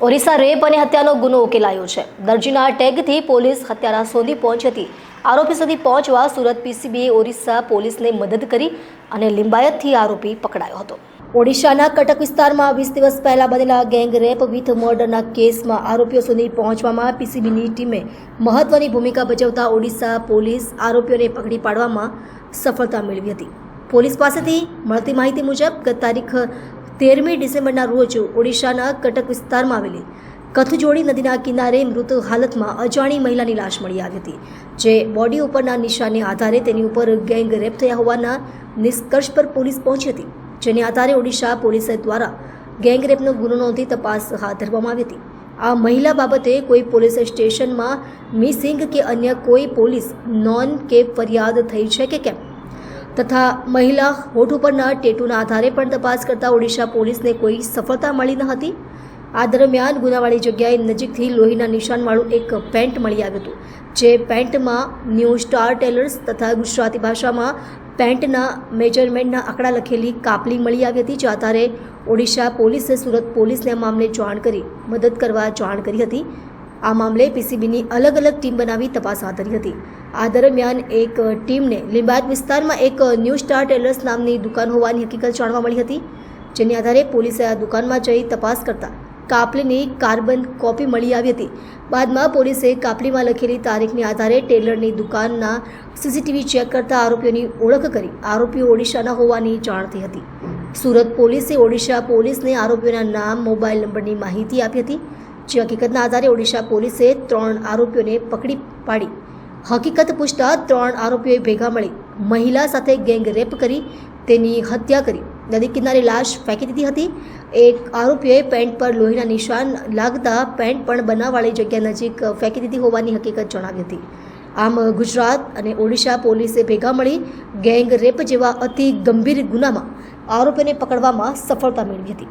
Orissa rape અને હત્યાનો ગુનો ઉકેલાયો છે। દરજીના ટેગથી પોલીસ હત્યારા સુધી પહોંચી હતી। આરોપી સુધી પહોંચવા સુરત પીસીબીએ ઓરિસ્સા પોલીસને મદદ કરી અને લિંબાયતથી આરોપી પકડાયો હતો। ઓડિશાના કટક વિસ્તારમાં 20 દિવસ પહેલા બનેલા ગેંગ રેપ વિથ મર્ડરના કેસમાં આરોપીઓ સુધી પહોંચવામાં પીસીબીની ટીમે મહત્વની ભૂમિકા ભજવતા ઓડિશા પોલીસ આરોપીઓને પકડી પાડવામાં સફળતા મેળવી હતી। પોલીસ પાસેથી મળતી માહિતી મુજબ ગત તારીખ 13મી ડિસેમ્બરના રોજ ઓડિશાના કટક વિસ્તારમાં આવેલી કથજોડી નદીના કિનારે મૃત હાલતમાં અજાણી મહિલાની લાશ મળી આવી હતી, જે બોડી ઉપરના નિશાનને આધારે તેની ઉપર ગેંગ રેપ થયા હોવાના નિષ્કર્ષ પર પોલીસ પહોંચી હતી, જેને આધારે ઓડિશા પોલીસ દ્વારા ગેંગ રેપનો ગુનો નોંધી તપાસ હાથ ધરવામાં આવી હતી। આ મહિલા બાબતે કોઈ પોલીસ સ્ટેશનમાં મિસિંગ કે અન્ય કોઈ પોલીસ નોન કે ફરિયાદ થઈ છે કે કેમ તથા મહિલા હોઠ ઉપરના ટેટુના આધારે પણ તપાસ કરતા ઓડિશા પોલીસને કોઈ સફળતા મળી ન હતી। આ દરમિયાન ગુનાવાળી જગ્યાએ નજીકથી લોહીના નિશાનવાળું એક પેન્ટ મળી આવ્યું હતું, જે પેન્ટમાં ન્યૂ સ્ટાર ટેલર્સ તથા ગુજરાતી ભાષામાં પેન્ટના મેજરમેન્ટના આંકડા લખેલી કાપલી મળી આવી હતી, જે આધારે ઓડિશા પોલીસે સુરત પોલીસને આ મામલે જાણ કરી મદદ કરવા જાણ કરી હતી। આ મામલે પીસીબીની અલગ અલગ ટીમ બનાવી તપાસ હાથ ધરી હતી। આ દરમિયાન એક ટીમને લિંબાયત વિસ્તારમાં એક ન્યૂ સ્ટાર ટેલર્સ નામની દુકાન હોવાની હકીકત જાણવા મળી હતી, જેની આધારે પોલીસે આ દુકાનમાં જઈ તપાસ કરતા કાપલીની કાર્બન કોપી મળી આવી હતી। બાદમાં પોલીસે કાપલીમાં લખેલી તારીખની આધારે ટેલરની દુકાનના સીસીટીવી ચેક કરતા આરોપીઓની ઓળખ કરી આરોપીઓ ઓડિશાના હોવાની જાણ થઈ હતી। સુરત પોલીસે ઓડિશા પોલીસને આરોપીઓના નામ, મોબાઈલ નંબરની માહિતી આપી હતી, જે હકીકતના આધારે ઓડિશા પોલીસે 3 આરોપીઓને પકડી પાડી હકીકત પૂછતા 3 આરોપીઓએ ભેગા મળી મહિલા સાથે ગેંગ રેપ કરી તેની હત્યા કરી નદી કિનારે લાશ ફેંકી દીધી હતી। એક આરોપીએ પેન્ટ પર લોહીના નિશાન લાગતા પેન્ટ પણ બનાવવાળી જગ્યા નજીક ફેંકી દીધી હોવાની હકીકત જણાવી હતી। આમ ગુજરાત અને ઓડિશા પોલીસે ભેગા મળી ગેંગ રેપ જેવા અતિ ગંભીર ગુનામાં આરોપીઓને પકડવામાં સફળતા મેળવી હતી।